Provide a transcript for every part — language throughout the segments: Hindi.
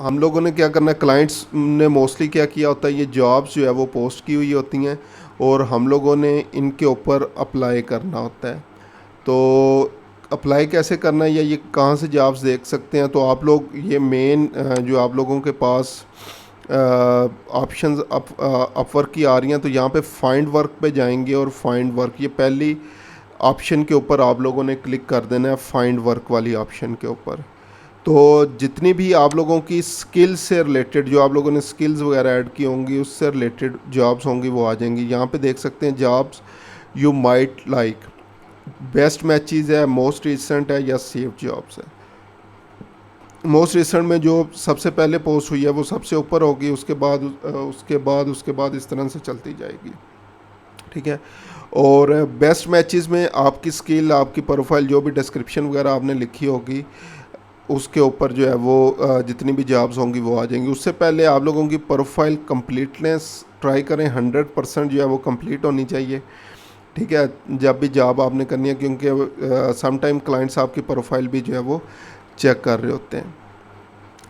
हम लोगों ने क्या करना है, क्लाइंट्स ने मोस्टली क्या किया होता है, ये जॉब्स जो है वो पोस्ट की हुई होती हैं और हम लोगों ने इनके ऊपर अप्लाई करना होता है। तो अप्लाई कैसे करना है या ये कहाँ से जॉब्स देख सकते हैं, तो आप लोग ये मेन जो आप लोगों के पास ऑप्शंस अपवर्क की आ रही हैं, तो यहाँ पे फाइंड वर्क पे जाएंगे और फाइंड वर्क, ये पहली ऑप्शन के ऊपर आप लोगों ने क्लिक कर देना है, फाइंड वर्क वाली ऑप्शन के ऊपर। तो जितनी भी आप लोगों की स्किल्स से रिलेटेड, जो आप लोगों ने स्किल्स वगैरह ऐड की होंगी, उससे रिलेटेड जॉब्स होंगी वो आ जाएंगी। यहाँ पे देख सकते हैं jobs you might like, best matches है, मोस्ट रिसेंट है या सेव जॉब्स है। मोस्ट रिसेंट में जो सबसे पहले पोस्ट हुई है वो सबसे ऊपर होगी, उसके बाद इस तरह से चलती जाएगी, ठीक है। और बेस्ट मैचेस में आपकी स्किल, आपकी प्रोफाइल, जो भी डिस्क्रिप्शन वगैरह आपने लिखी होगी उसके ऊपर जो है वो जितनी भी जॉब्स होंगी वो आ जाएंगी। उससे पहले आप लोगों की प्रोफाइल कंप्लीटनेस ट्राई करें, 100% जो है वो कंप्लीट होनी चाहिए, ठीक है, जब भी जॉब आपने करनी है, क्योंकि सम टाइम क्लाइंट्स आपकी प्रोफाइल भी जो है वो चेक कर रहे होते हैं।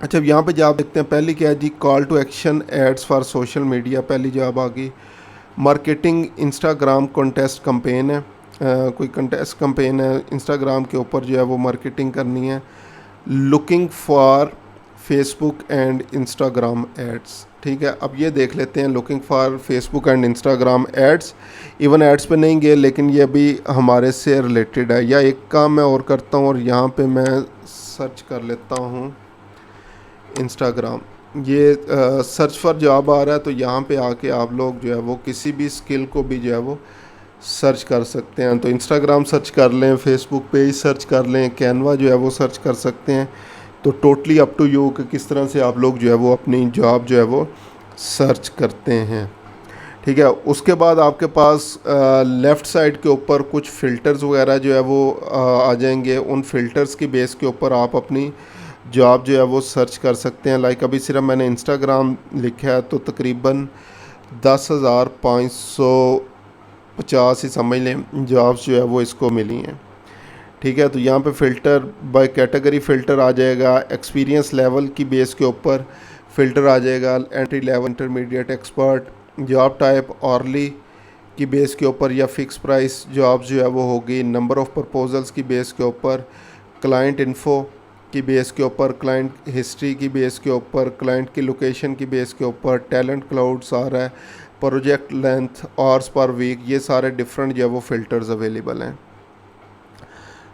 अच्छा, यहाँ पे जॉब देखते हैं, पहली क्या है जी, call to action ads for social media, पहली जॉब आ गई। मार्केटिंग इंस्टाग्राम कॉन्टेस्ट कंपेन है, कोई कंटेस्ट कंपेन है इंस्टाग्राम के ऊपर जो है वो मार्केटिंग करनी है। Looking for Facebook and Instagram ads, ठीक है। अब ये देख लेते हैं, looking for Facebook and Instagram ads, even ads पे नहीं गए लेकिन ये भी हमारे से रिलेटेड है। या एक काम मैं और करता हूँ और यहाँ पे मैं सर्च कर लेता हूँ इंस्टाग्राम, ये सर्च फॉर जॉब आ रहा है, तो यहाँ पे आके आप लोग जो है वो किसी भी स्किल को भी जो है वो सर्च कर सकते हैं। तो इंस्टाग्राम सर्च कर लें, फेसबुक पेज सर्च कर लें, कैनवा जो है वो सर्च कर सकते हैं। तो टोटली अप टू यू कि किस तरह से आप लोग जो है वो अपनी जॉब जो है वो सर्च करते हैं, ठीक है। उसके बाद आपके पास लेफ़्ट साइड के ऊपर कुछ फ़िल्टर्स वगैरह जो है वो आ जाएंगे। उन फ़िल्टर्स की बेस के ऊपर आप अपनी जॉब जो है वो सर्च कर सकते हैं। लाइक अभी सिर्फ मैंने इंस्टाग्राम लिखा है तो तकरीबन 10,550 ही समझ लें जॉब्स जो है वो इसको मिली हैं, ठीक है। तो यहाँ पे फ़िल्टर बाय कैटेगरी फ़िल्टर आ जाएगा, एक्सपीरियंस लेवल की बेस के ऊपर फ़िल्टर आ जाएगा, entry level, intermediate, expert, job type hourly की बेस के ऊपर, या फिक्स प्राइस जॉब्स जो है वो होगी, नंबर ऑफ़ प्रपोजल्स की बेस के ऊपर, क्लाइंट इन्फो की बेस के ऊपर, क्लाइंट हिस्ट्री की बेस के ऊपर, क्लाइंट की लोकेशन की बेस के ऊपर, टैलेंट क्लाउड्स आ रहा है, project length, hours per week, ये सारे डिफरेंट जो है वो फ़िल्टर्स अवेलेबल हैं।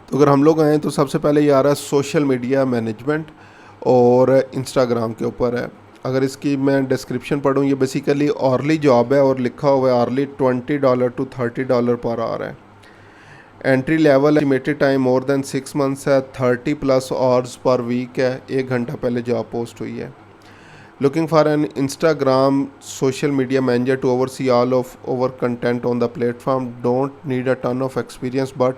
तो अगर हम लोग आएँ तो सबसे पहले ये आ रहा है सोशल मीडिया मैनेजमेंट और इंस्टाग्राम के ऊपर है। अगर इसकी मैं डिस्क्रिप्शन पढ़ूँ, ये बेसिकली ऑर्ली जॉब है और लिखा हुआ है ऑर्ली $20 to $30 पर आवर है। Entry level estimated time more than 6 months है, 30+ आवर्स पर वीक है, 1 घंटा पहले जॉब पोस्ट हुई है। Looking for an Instagram social media manager to oversee all of over content on the platform, don't need a ton of experience but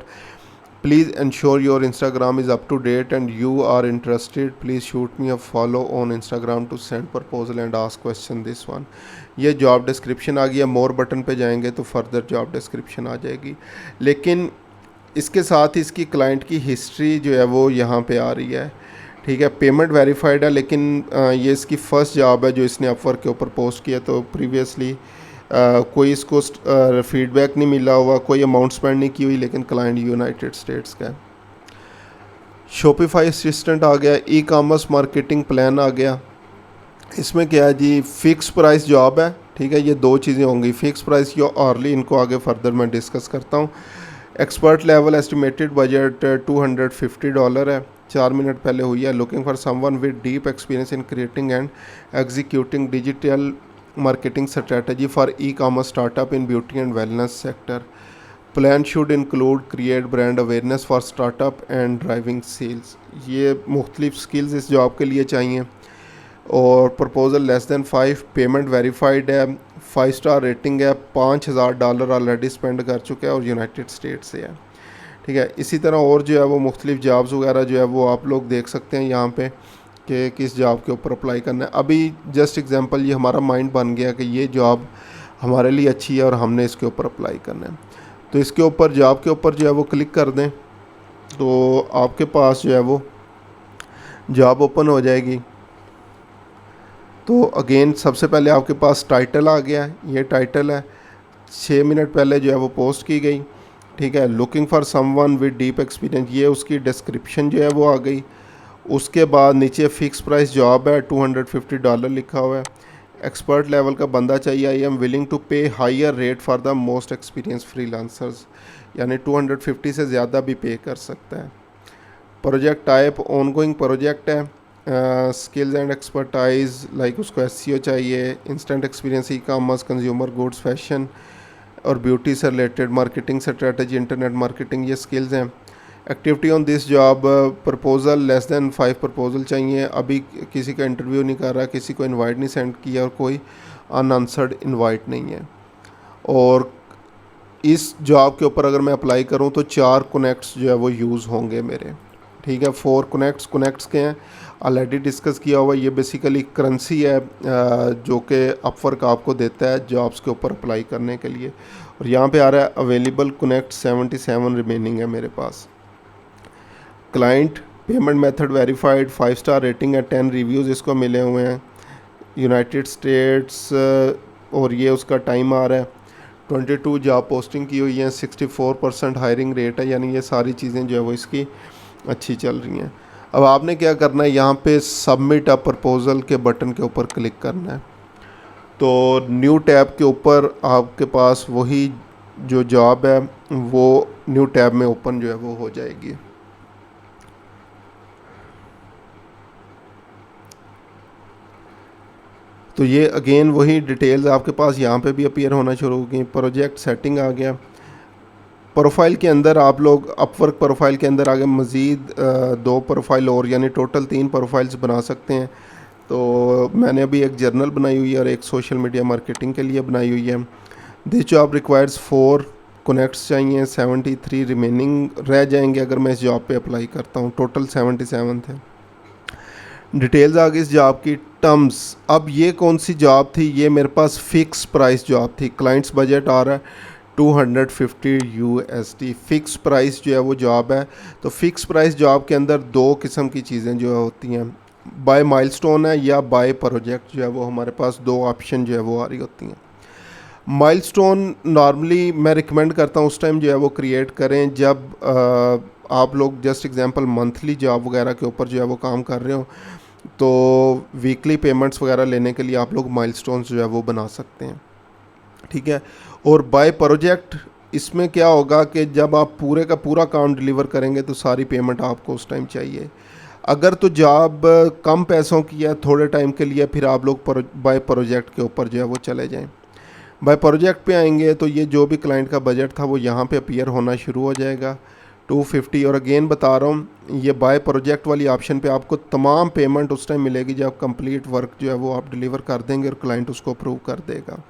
please ensure your Instagram is up to date and you are interested, please shoot me a follow on Instagram to send proposal and ask question this one। ये जॉब डिस्क्रिप्शन आ गया, मोर बटन पे जाएंगे तो फर्दर जॉब डिस्क्रिप्शन आ जाएगी। लेकिन इसके साथ ही इसकी क्लाइंट की हिस्ट्री जो है वो यहाँ पे आ रही है, ठीक है। पेमेंट वेरीफाइड है, लेकिन ये इसकी फ़र्स्ट जॉब है जो इसने अपवर्क के ऊपर पोस्ट किया, तो प्रीवियसली कोई इसको फीडबैक नहीं मिला हुआ, कोई अमाउंट स्पेंड नहीं की हुई, लेकिन क्लाइंट यूनाइटेड स्टेट्स का है। शॉपिफाई असिस्टेंट आ गया, ई कॉमर्स मार्केटिंग प्लान आ गया। इसमें क्या है जी, फ़िक्स प्राइस जॉब है, ठीक है। ये दो चीज़ें होंगी, फ़िक्स प्राइस या अर्ली, इनको आगे फर्दर मैं डिस्कस करता हूँ। एक्सपर्ट लेवल एस्टिमेटेड बजट $250 है, 4 मिनट पहले हुई है। Looking for someone with deep experience in creating and executing digital marketing strategy for e-commerce startup in beauty and wellness sector. Plan should include create brand awareness for startup and driving sales। ये मुख्तलिफ स्किल्स इस जॉब के लिए चाहिए। और proposal less than 5, payment verified है, 5 स्टार रेटिंग है, $5,000 ऑलरेडी स्पेंड कर चुका है और यूनाइटेड स्टेट से है, ठीक है। इसी तरह और जो है वो मुख्तलिफ जॉब्स वगैरह जो है वो आप लोग देख सकते हैं यहाँ पे कि किस जॉब के ऊपर अप्लाई करना है। अभी जस्ट एग्जांपल, ये हमारा माइंड बन गया कि ये जॉब हमारे लिए अच्छी है और हमने इसके ऊपर अप्लाई करना है, तो इसके ऊपर जॉब के ऊपर जो है वो क्लिक कर दें तो आपके पास जो है वो जॉब ओपन हो जाएगी। तो अगेन सबसे पहले आपके पास टाइटल आ गया, ये टाइटल है, 6 मिनट पहले जो है वो पोस्ट की गई, ठीक है। Looking for someone with deep experience, ये उसकी डिस्क्रिप्शन जो है वो आ गई। उसके बाद नीचे फ़िक्स प्राइस जॉब है, $250 लिखा हुआ है। एक्सपर्ट लेवल का बंदा चाहिए, I am willing to pay higher rate for the most experience freelancers, यानी 250 से ज़्यादा भी पे कर सकता है। प्रोजेक्ट टाइप ऑनगोइंग प्रोजेक्ट है। स्किल्स एंड एक्सपर्टाइज लाइक उसको एसईओ चाहिए, instant experience e commerce, consumer goods, fashion और ब्यूटी से related, marketing strategy, internet marketing, ये स्किल्स हैं। Activity on this job, proposal less than 5 proposal चाहिए। अभी किसी का इंटरव्यू नहीं कर रहा, किसी को इनवाइट नहीं सेंड किया और कोई अनआंसर्ड इनवाइट नहीं है। और इस जॉब के ऊपर अगर मैं अप्लाई करूं तो 4 कनेक्ट्स जो है वो यूज़ होंगे मेरे, ठीक है। 4 कनेक्ट्स के हैं, ऑलरेडी डिस्कस किया हुआ। ये बेसिकली करेंसी है जो कि अपवर्क आपको देता है जॉब्स के ऊपर अप्लाई करने के लिए। और यहाँ पे आ रहा है अवेलेबल कनेक्ट 77 रिमेनिंग है मेरे पास। Client payment method verified, 5 star rating है, 10 रिव्यूज़ इसको मिले हुए हैं। यूनाइटेड स्टेट्स और ये उसका टाइम आ रहा है। 22 जॉब पोस्टिंग की हुई है, 64% हायरिंग रेट है, यानी ये सारी चीज़ें जो है वो इसकी अच्छी चल रही हैं। अब आपने क्या करना है, यहाँ पे सबमिट अ प्रपोज़ल के बटन के ऊपर क्लिक करना है। तो न्यू टैब के ऊपर आपके पास वही जो जॉब है वो न्यू टैब में ओपन जो है वो हो जाएगी। तो ये अगेन वही डिटेल्स आपके पास यहाँ पे भी अपीयर होना शुरू हो गई। प्रोजेक्ट सेटिंग आ गया। प्रोफाइल के अंदर आप लोग अपवर्क प्रोफाइल के अंदर आगे मज़ीद 2 प्रोफाइल और, यानी टोटल 3 प्रोफाइल्स बना सकते हैं। तो मैंने अभी एक जर्नल बनाई हुई है और एक सोशल मीडिया मार्केटिंग के लिए बनाई हुई है। दिस जॉब रिक्वायर्स 4 कनेक्ट्स चाहिए, 73 रिमेनिंग रह जाएंगे अगर मैं इस जॉब पे अप्लाई करता हूँ। टोटल 77 थे। डिटेल्स आ गई इस जॉब की। टर्म्स, अब ये कौन सी जॉब थी, ये मेरे पास फ़िक्स प्राइस जॉब थी। क्लाइंट्स बजट आ रहा है 250 USD। फ़िक्स प्राइस जो है वो जॉब है। तो फ़िक्स प्राइस जॉब के अंदर 2 किस्म की चीज़ें जो होती हैं, बाय माइलस्टोन है या बाय प्रोजेक्ट, जो है वो हमारे पास 2 ऑप्शन जो है वो आ रही होती हैं। माइलस्टोन नॉर्मली मैं रिकमेंड करता हूँ उस टाइम जो है वो क्रिएट करें जब आप लोग जस्ट एग्जांपल मंथली जॉब वगैरह के ऊपर जो है वो काम कर रहे हो, तो वीकली पेमेंट्स वगैरह लेने के लिए आप लोग माइलस्टोन्स जो है वो बना सकते हैं, ठीक है। और बाय प्रोजेक्ट, इसमें क्या होगा कि जब आप पूरे का पूरा काम डिलीवर करेंगे तो सारी पेमेंट आपको उस टाइम चाहिए। अगर तो जॉब कम पैसों की है थोड़े टाइम के लिए, फिर आप लोग बाय प्रोजेक्ट के ऊपर जो है वो चले जाएं। बाय प्रोजेक्ट पे आएंगे तो ये जो भी क्लाइंट का बजट था वो यहाँ पे अपीयर होना शुरू हो जाएगा 250। और अगेन बता रहा हूँ, ये बाय प्रोजेक्ट वाली ऑप्शन पे आपको तमाम पेमेंट उस टाइम मिलेगी जब कंप्लीट वर्क जो है वो आप डिलीवर कर देंगे और क्लाइंट उसको अप्रूव कर देगा।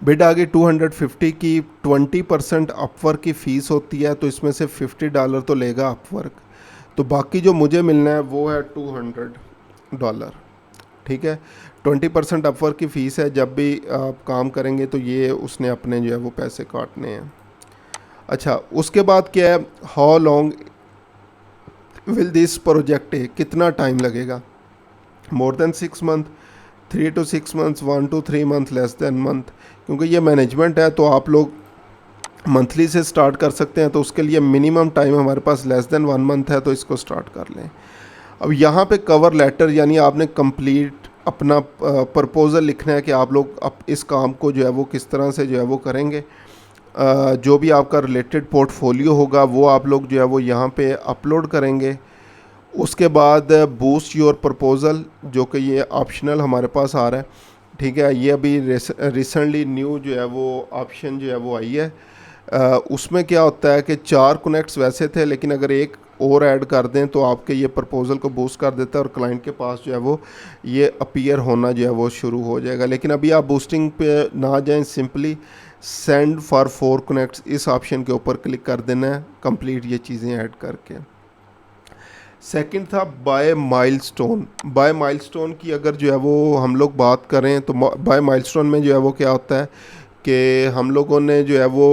बिड आ गई 250 की। 20% अपवर्क की फ़ीस होती है, तो इसमें से $50 तो लेगा अपवर्क, तो बाकी जो मुझे मिलना है वो है $200, ठीक है। 20% अपवर्क की फ़ीस है, जब भी आप काम करेंगे तो ये उसने अपने जो है वो पैसे काटने हैं। अच्छा, उसके बाद क्या है, how long will this project take, कितना टाइम लगेगा, more than 6 month, 3 to 6 months, 1 to 3 month, less than month. क्योंकि ये मैनेजमेंट है तो आप लोग मंथली से स्टार्ट कर सकते हैं, तो उसके लिए मिनिमम टाइम हमारे पास लेस देन 1 मंथ है, तो इसको स्टार्ट कर लें। अब यहाँ पे कवर लेटर, यानी आपने कंप्लीट अपना प्रपोज़ल लिखना है कि आप लोग इस काम को जो है वो किस तरह से जो है वो करेंगे। जो भी आपका रिलेटेड पोर्टफोलियो होगा वो आप लोग जो है वो यहाँ पे अपलोड करेंगे। उसके बाद बूस्ट योर प्रपोज़ल, जो कि ये ऑप्शनल हमारे पास आ रहा है, ठीक है। ये अभी रिसेंटली न्यू जो है वो ऑप्शन जो है वो आई है। उसमें क्या होता है कि 4 कनेक्ट्स वैसे थे, लेकिन अगर एक और ऐड कर दें तो आपके ये प्रपोज़ल को बूस्ट कर देता है और क्लाइंट के पास जो है वो ये अपीयर होना जो है वो शुरू हो जाएगा। लेकिन अभी आप बूस्टिंग पे ना जाएं, सिंपली सेंड फॉर 4 कनेक्ट्स इस ऑप्शन के ऊपर क्लिक कर देना है, कंप्लीट ये चीज़ें ऐड करके। सेकंड था बाय माइलस्टोन। बाय माइलस्टोन की अगर जो है वो हम लोग बात करें तो बाय माइलस्टोन में जो है वो क्या होता है कि हम लोगों ने जो है वो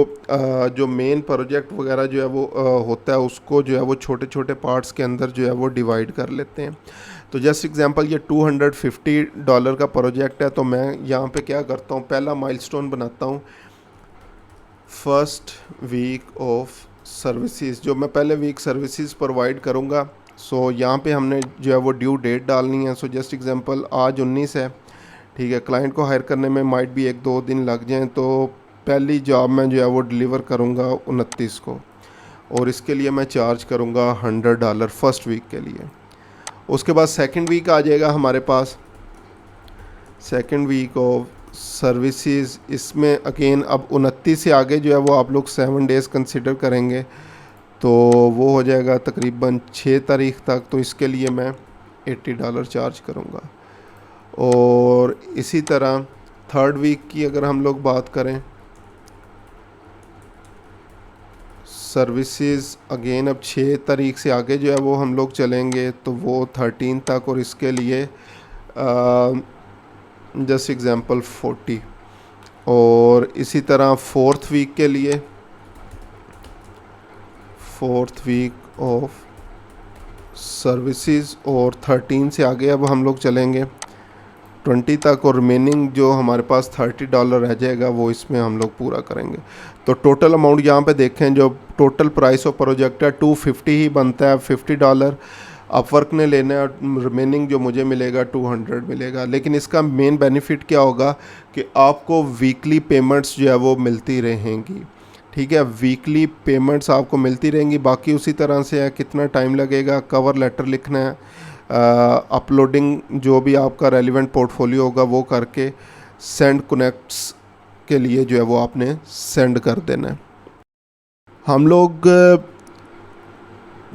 जो मेन प्रोजेक्ट वगैरह जो है वो होता है उसको जो है वो छोटे छोटे पार्ट्स के अंदर जो है वो डिवाइड कर लेते हैं। तो जस्ट एग्जांपल ये $250 का प्रोजेक्ट है, तो मैं यहाँ पे क्या करता हूँ, पहला माइलस्टोन बनाता हूँ फर्स्ट वीक ऑफ सर्विसेज, जो मैं पहले वीक सर्विसेज प्रोवाइड करूँगा। सो यहाँ पे हमने जो है वो ड्यू डेट डालनी है। सो जस्ट एग्जांपल आज 19 है, ठीक है, क्लाइंट को हायर करने में माइट भी 1-2 दिन लग जाएं, तो पहली जॉब मैं जो है वो डिलीवर करूँगा 29 को, और इसके लिए मैं चार्ज करूँगा $100 फर्स्ट वीक के लिए। उसके बाद सेकंड वीक आ जाएगा हमारे पास, सेकंड वीक ऑफ सर्विसेज। इसमें अगेन अब 29 से आगे जो है वो आप लोग 7 डेज़ कंसिडर करेंगे, तो वो हो जाएगा तकरीबन 6 तारीख तक। तो इसके लिए मैं $80 चार्ज करूँगा। और इसी तरह थर्ड वीक की अगर हम लोग बात करें, सर्विसेज अगेन अब 6 तारीख से आगे जो है वो हम लोग चलेंगे, तो वो 13 तक, और इसके लिए जस्ट एग्जांपल 40। और इसी तरह फोर्थ वीक के लिए, फोर्थ वीक ऑफ सर्विसेज और 13 से आगे अब हम लोग चलेंगे 20 तक, और रिमेनिंग जो हमारे पास $30 रह जाएगा वो इसमें हम लोग पूरा करेंगे। तो टोटल अमाउंट यहाँ पे देखें, जो टोटल प्राइस ऑफ प्रोजेक्ट है 250 ही बनता है, $50 अपवर्क ने लेना है, रिमेनिंग जो मुझे मिलेगा 200 मिलेगा। लेकिन इसका मेन बेनिफिट क्या होगा कि आपको वीकली पेमेंट्स जो है वो मिलती रहेंगी, ठीक है, वीकली पेमेंट्स आपको मिलती रहेंगी। बाकी उसी तरह से है, कितना टाइम लगेगा, कवर लेटर लिखना है, अपलोडिंग जो भी आपका रेलिवेंट पोर्टफोलियो होगा वो करके सेंड कनेक्ट्स के लिए जो है वो आपने सेंड कर देना है। हम लोग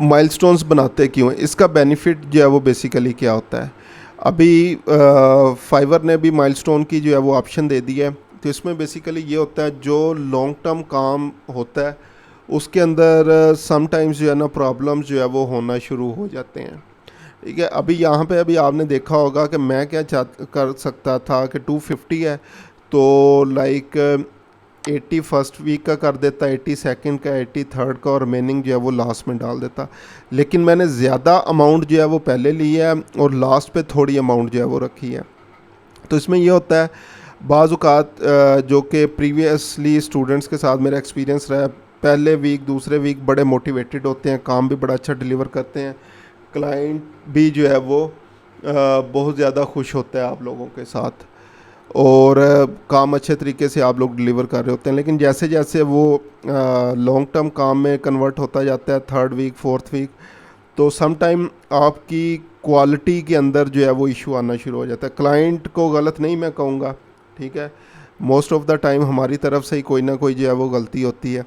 माइलस्टोन्स बनाते क्यों हैं, इसका बेनिफिट जो है वो बेसिकली क्या होता है। अभी फाइवर ने भी माइलस्टोन की जो है वो ऑप्शन दे दी है। तो इसमें बेसिकली ये होता है, जो लॉन्ग टर्म काम होता है उसके अंदर समटाइम्स जो है ना प्रॉब्लम्स जो है वो होना शुरू हो जाते हैं, ठीक है। अभी यहाँ पे अभी आपने देखा होगा कि मैं क्या कर सकता था कि 250 है, तो लाइक 80 फर्स्ट वीक का कर देता, 80 सेकंड का, 80 थर्ड का, और रिमेनिंग जो है वो लास्ट में डाल देता। लेकिन मैंने ज़्यादा अमाउंट जो है वो पहले ली है और लास्ट पे थोड़ी अमाउंट जो है वो रखी है। तो इसमें ये होता है, बाज़ औक़ात जो कि प्रीवियसली स्टूडेंट्स के साथ मेरा एक्सपीरियंस रहा है, पहले वीक दूसरे वीक बड़े मोटिवेटेड होते हैं, काम भी बड़ा अच्छा डिलीवर करते हैं, क्लाइंट भी जो है वो बहुत ज़्यादा खुश होता है आप लोगों के साथ, और काम अच्छे तरीके से आप लोग डिलीवर कर रहे होते हैं। लेकिन जैसे जैसे वो लॉन्ग टर्म काम में कन्वर्ट होता जाता है, थर्ड वीक फोर्थ वीक, तो सम टाइम आपकी क्वालिटी के अंदर जो है वो इशू आना शुरू हो जाता है। क्लाइंट को गलत नहीं मैं कहूँगा, ठीक है, मोस्ट ऑफ़ द टाइम हमारी तरफ से ही कोई ना कोई जो है वो गलती होती है,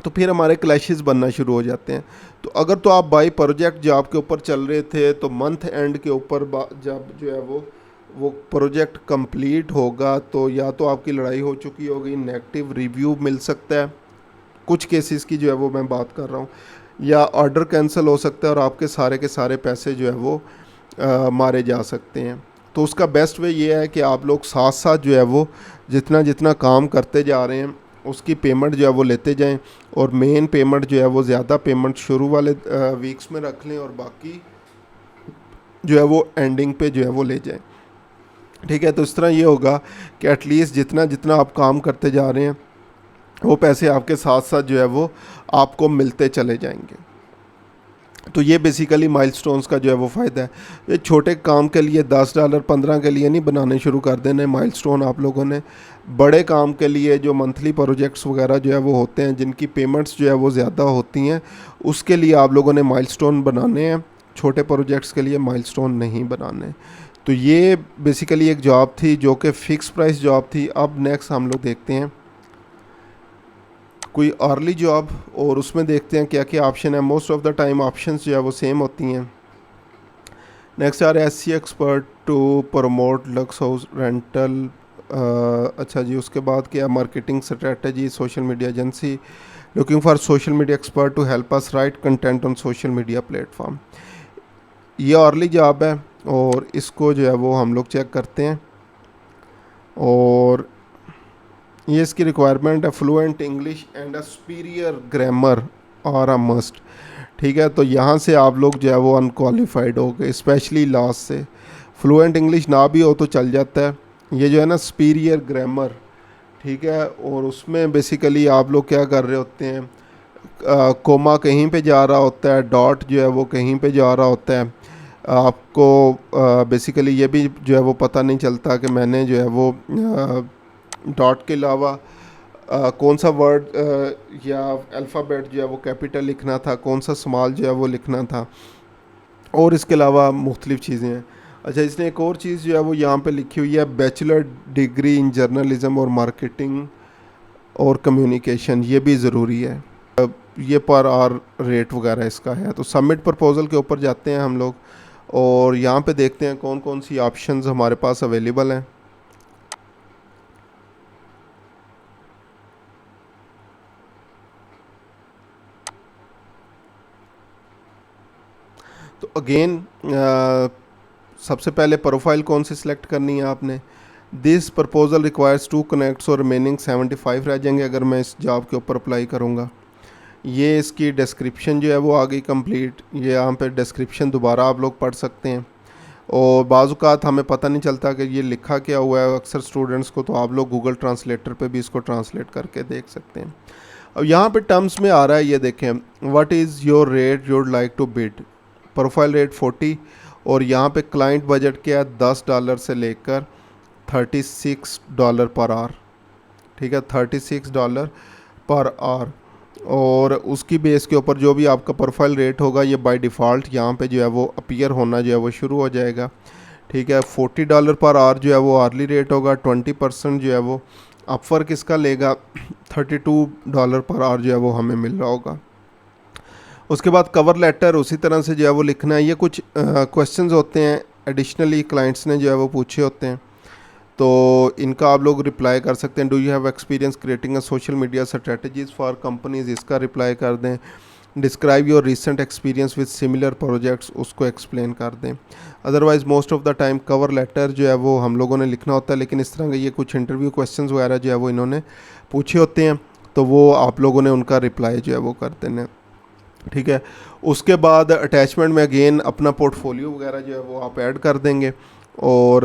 तो फिर हमारे क्लैशेस बनना शुरू हो जाते हैं। तो अगर तो आप बाई प्रोजेक्ट जॉब के ऊपर चल रहे थे, तो मंथ एंड के ऊपर जब जो है वो प्रोजेक्ट कंप्लीट होगा, तो या तो आपकी लड़ाई हो चुकी होगी, नेगेटिव रिव्यू मिल सकता है, कुछ केसेस की जो है वो मैं बात कर रहा हूँ, या ऑर्डर कैंसिल हो सकता है और आपके सारे के सारे पैसे जो है वो मारे जा सकते हैं। तो उसका बेस्ट वे ये है कि आप लोग साथ साथ जो है वो जितना जितना काम करते जा रहे हैं उसकी पेमेंट जो है वो लेते जाएं, और मेन पेमेंट जो है वो ज़्यादा पेमेंट शुरू वाले वीक्स में रख लें, और बाकी जो है वो एंडिंग पे जो है वो ले जाएं, ठीक है। तो इस तरह ये होगा कि एटलीस्ट जितना जितना आप काम करते जा रहे हैं वो पैसे आपके साथ साथ जो है वो आपको मिलते चले जाएंगे। तो ये बेसिकली माइलस्टोन्स का जो है वो फ़ायदा है। ये छोटे काम के लिए $10 15 के लिए नहीं बनाने शुरू कर देने माइलस्टोन आप लोगों ने, बड़े काम के लिए जो मंथली प्रोजेक्ट्स वगैरह जो है वो होते हैं, जिनकी पेमेंट्स जो है वो ज़्यादा होती हैं, उसके लिए आप लोगों ने माइलस्टोन बनाने हैं, छोटे प्रोजेक्ट्स के लिए माइलस्टोन नहीं बनाने। तो ये बेसिकली एक जॉब थी जो कि फ़िक्स प्राइस जॉब थी। अब नेक्स्ट हम लोग देखते हैं कोई अर्ली जॉब, और उसमें देखते हैं क्या क्या ऑप्शन है। Most of the time options जो है वो सेम होती हैं। नेक्स्ट आ रहा है SC expert to promote lux house rental. अच्छा जी, उसके बाद क्या, marketing strategy, social media agency, looking for social media expert to help us write content on social media platform. ये अर्ली जॉब है और इसको जो है वो हम लोग चेक करते हैं, और ये इसकी रिक्वायरमेंट है, fluent English and a superior grammar और अ मस्ट, ठीक है, तो यहाँ से आप लोग जो है वो अनक्वालिफाइड हो गए, स्पेशली लास्ट से। फ्लुएंट इंग्लिश ना भी हो तो चल जाता है। ये जो है ना सुपीरियर ग्रामर, ठीक है, और उसमें बेसिकली आप लोग क्या कर रहे होते हैं, कोमा कहीं पे जा रहा होता है, डॉट जो है वो कहीं पे जा रहा होता है। आपको बेसिकली ये भी जो है वो पता नहीं चलता कि मैंने जो है वो डॉट के अलावा कौन सा वर्ड या अल्फ़ाबेट जो है वो कैपिटल लिखना था, कौन सा स्मॉल जो है वो लिखना था, और इसके अलावा मुख्तलिफ़ चीज़ें हैं। अच्छा, इसने एक और चीज़ जो है वो यहाँ पे लिखी हुई है, बैचलर डिग्री इन जर्नलिज़म और मार्केटिंग और कम्युनिकेशन, ये भी ज़रूरी है। ये पर आर रेट वगैरह इसका है। तो सबमिट प्रपोज़ल के ऊपर जाते हैं हम लोग, और यहाँ पे देखते हैं कौन कौन सी ऑप्शंस हमारे पास अवेलेबल हैं। तो अगेन सबसे पहले प्रोफाइल कौन सी सिलेक्ट करनी है आपने। दिस प्रपोजल रिक्वायर्स 2 कनेक्ट्स और रिमेनिंग 75 रह जाएंगे अगर मैं इस जॉब के ऊपर अप्लाई करूँगा। ये इसकी डिस्क्रिप्शन जो है वो आ गई कंप्लीट। ये यहाँ पे डिस्क्रिप्शन दोबारा आप लोग पढ़ सकते हैं, और बाज़ औक़ात हमें पता नहीं चलता कि ये लिखा क्या हुआ है अक्सर स्टूडेंट्स को, तो आप लोग गूगल ट्रांसलेटर पे भी इसको ट्रांसलेट करके देख सकते हैं। अब यहाँ पे टर्म्स में आ रहा है, ये देखें, what is your rate you'd like to bid. Profile rate 40, और यहाँ पे क्लाइंट बजट क्या है, $10 से लेकर $36 पर आवर, ठीक है, $36 पर आवर। और उसकी बेस के ऊपर जो भी आपका प्रोफाइल रेट होगा ये बाय डिफ़ॉल्ट यहाँ पे जो है वो अपीयर होना जो है वो शुरू हो जाएगा, ठीक है। $40 पर आवर जो है वो आर्ली रेट होगा। 20% जो है वो अपवर्क इसका लेगा, $32 पर आवर जो है वो हमें मिल रहा होगा। उसके बाद कवर लेटर उसी तरह से जो है वो लिखना है। ये कुछ क्वेश्चंस होते हैं एडिशनली क्लाइंट्स ने जो है वो पूछे होते हैं, तो इनका आप लोग रिप्लाई कर सकते हैं। Do you have experience creating a social media strategies for companies, इसका रिप्लाई कर दें। Describe your recent experience with similar projects, उसको एक्सप्लेन कर दें। Otherwise most of the time cover letter जो है वो हम लोगों ने लिखना होता है, लेकिन इस तरह के ये कुछ इंटरव्यू क्वेश्चंस वगैरह जो है वो इन्होंने पूछे होते हैं, तो वो आप लोगों ने उनका रिप्लाई जो है वो कर देना, ठीक है। उसके बाद अटैचमेंट में अगेन अपना पोर्टफोलियो वगैरह जो है वो आप ऐड कर देंगे, और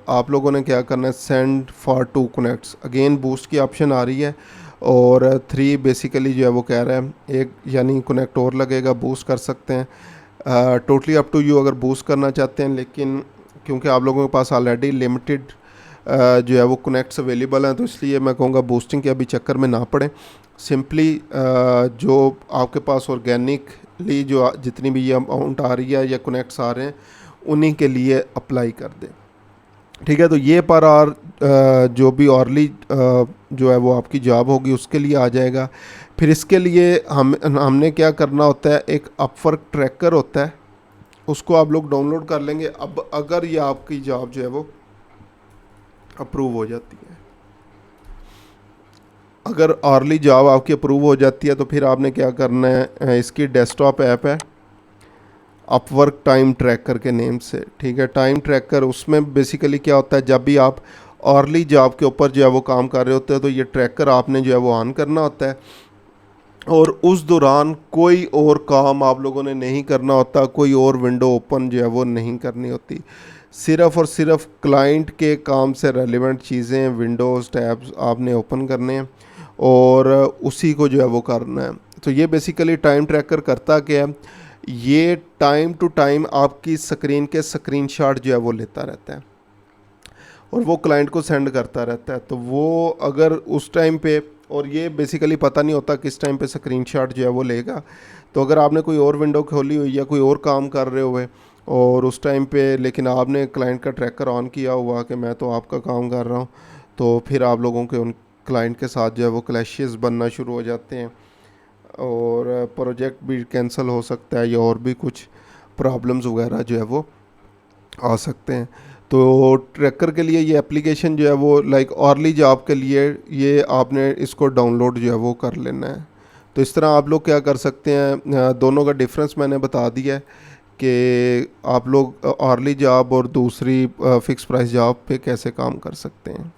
आप लोगों ने क्या करना है, send for 2 connects. Again boost की ऑप्शन आ रही है, और 3 बेसिकली जो है वो कह रहा है, एक यानी कनेक्ट और लगेगा, बूस्ट कर सकते हैं। टोटली अप टू यू अगर बूस्ट करना चाहते हैं, लेकिन क्योंकि आप लोगों के पास ऑलरेडी लिमिटेड जो है वो कनेक्ट्स अवेलेबल हैं, तो इसलिए मैं कहूँगा बूस्टिंग के अभी चक्कर में ना पड़े। सिंपली जो आपके पास ऑर्गेनिकली जो जितनी भी ये अमाउंट आ रही है या कनेक्ट्स आ रहे हैं उन्हीं के लिए अप्लाई कर दें, ठीक है। तो ये पर आर जो भी ऑर्ली जो है वो आपकी जॉब होगी उसके लिए आ जाएगा। फिर इसके लिए हमने क्या करना होता है, एक अपवर्क ट्रैकर होता है, उसको आप लोग डाउनलोड कर लेंगे। अब अगर ये आपकी जॉब जो है वो अप्रूव हो जाती है, अगर अर्ली जॉब आपकी अप्रूव हो जाती है, तो फिर आपने क्या करना है, इसकी डेस्कटॉप ऐप है अपवर्क टाइम ट्रैकर के नेम से, ठीक है। टाइम ट्रैकर, उसमें बेसिकली क्या होता है, जब भी आप अर्ली जॉब के ऊपर जो है वो काम कर रहे होते हैं, तो ये ट्रैकर आपने जो है वो ऑन करना होता है, और उस दौरान कोई और काम आप लोगों ने नहीं करना होता, कोई और विंडो ओपन जो है वो नहीं करनी होती। सिर्फ़ और सिर्फ क्लाइंट के काम से रेलिवेंट चीज़ें, विंडोज़ टैब्स आपने ओपन करने हैं और उसी को जो है वो करना है। तो ये बेसिकली टाइम ट्रैकर करता क्या है, ये टाइम टू टाइम आपकी स्क्रीन के स्क्रीनशॉट जो है वो लेता रहता है और वो क्लाइंट को सेंड करता रहता है। तो वो अगर उस टाइम पे, और ये बेसिकली पता नहीं होता किस टाइम पे स्क्रीनशॉट जो है वो लेगा, तो अगर आपने कोई और विंडो खोली हुई या कोई और काम कर रहे हुए और उस टाइम पे, लेकिन आपने क्लाइंट का ट्रैकर ऑन किया हुआ कि मैं तो आपका काम कर रहा हूँ, तो फिर आप लोगों के उन क्लाइंट के साथ जो है वो क्लैशेस बनना शुरू हो जाते हैं और प्रोजेक्ट भी कैंसिल हो सकता है या और भी कुछ प्रॉब्लम्स वगैरह जो है वो आ सकते हैं। तो ट्रैकर के लिए ये एप्लीकेशन जो है वो लाइक अर्ली जॉब के लिए ये आपने इसको डाउनलोड जो है वो कर लेना है। तो इस तरह आप लोग क्या कर सकते हैं, दोनों का डिफरेंस मैंने बता दिया है कि आप लोग अर्ली जॉब और दूसरी फ़िक्स प्राइस जॉब पे कैसे काम कर सकते हैं।